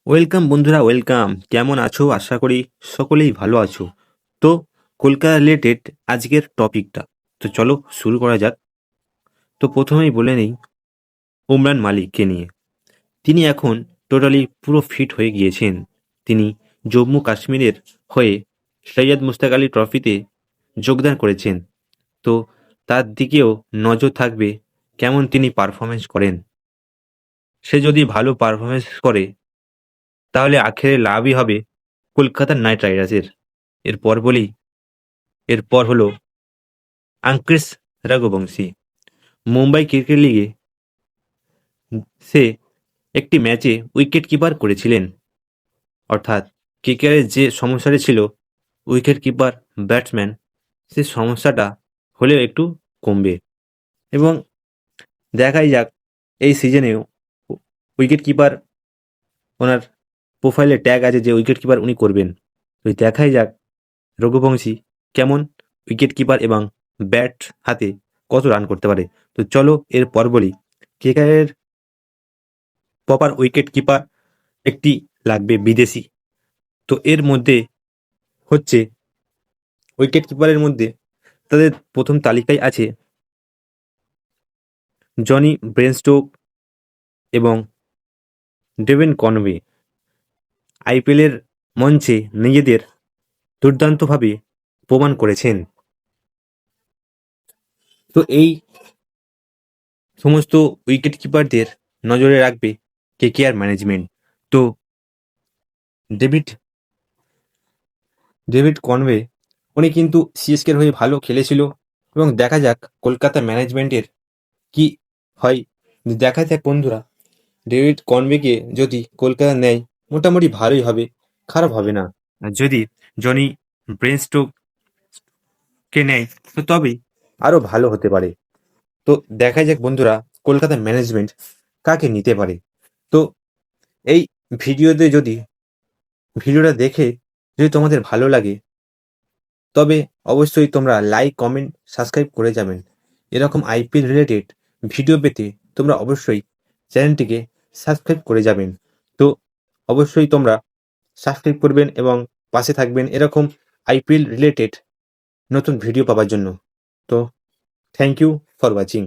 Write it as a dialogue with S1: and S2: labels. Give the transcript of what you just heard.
S1: Welcome বন্ধুরা, welcome. কেমন আছো? আশা করি সকলেই ভালো আছো। তো কলকাতা রিলেটেড আজকের টপিকটা, তো চলো শুরু করা যাক। তো প্রথমেই বলে নেই উমরান মালিককে নিয়ে। তিনি এখন টোটালি পুরো ফিট হয়ে গিয়েছেন। তিনি জম্মু কাশ্মীরের হয়ে সৈয়দ মুশতাক আলী ট্রফিতে যোগদান করেছেন। তো তার দিকেও নজর থাকবে, কেমন তিনি পারফরমেন্স করেন। সে যদি ভালো পারফরমেন্স করে তাহলে আখেরে লাভই হবে কলকাতা নাইট রাইডার্সের। এরপর বলি, এরপর হলো আঙ্ক্রিস রঘুবংশী। মুম্বাই ক্রিকেট লিগে সে একটি ম্যাচে উইকেট কিপার করেছিলেন। অর্থাৎ কেকেআরের যে সমস্যাটি ছিল উইকেট কিপার ব্যাটসম্যান, সে সমস্যাটা হলেও একটু কমবে। এবং দেখাই যাক এই সিজনেও উইকেট কিপার, ওনার প্রোফাইলে ট্যাগ আছে যে উইকেট কিপার উনি করবেন। তো দেখাই যাক রঘুবংশী কেমন উইকেট কিপার এবং ব্যাট হাতে কত রান করতে পারে। তো চলো এরপর বলি, কেকেআরের প্রপার উইকেট কিপার একটি লাগবে বিদেশি। তো এর মধ্যে হচ্ছে উইকেট কিপারের মধ্যে তাদের প্রথম তালিকায় আছে জনি ব্রেনস্টোক এবং ডেভিন কনওয়ে। আইপিএলের মঞ্চে নিজেদের দুর্দান্তভাবে প্রমাণ করেছেন। তো এই সমস্ত উইকেট কিপারদের নজরে রাখবে কেকেআর ম্যানেজমেন্ট। তো ডেভিড ডেভিড কনওয়ে উনি কিন্তু সিএসকের হয়ে ভালো খেলেছিল এবং দেখা যাক কলকাতা ম্যানেজমেন্টের কি হয়। দেখা যাক বন্ধুরা, ডেভিড কনওয়েকে যদি কলকাতা নেয় মোটামুটি ভালোই হবে, খারাপ হবে না। আর যদি জনি ব্রেনস্টোককে নেয় তো তবেই আরও ভালো হতে পারে। তো দেখা যাক বন্ধুরা, কলকাতা ম্যানেজমেন্ট কাকে নিতে পারে। তো এই ভিডিওটা দেখে যদি তোমাদের ভালো লাগে তবে অবশ্যই তোমরা লাইক, কমেন্ট, সাবস্ক্রাইব করে যাবেন। এরকম আইপিএল রিলেটেড ভিডিও পেতে তোমরা অবশ্যই চ্যানেলটিকে সাবস্ক্রাইব করে যাবেন। তো অবশ্যই তোমরা সাবস্ক্রাইব করবেন এবং পাশে থাকবেন এরকম আইপিএল রিলেটেড নতুন ভিডিও পাওয়ার জন্য। তো থ্যাংক ইউ ফর ওয়াচিং।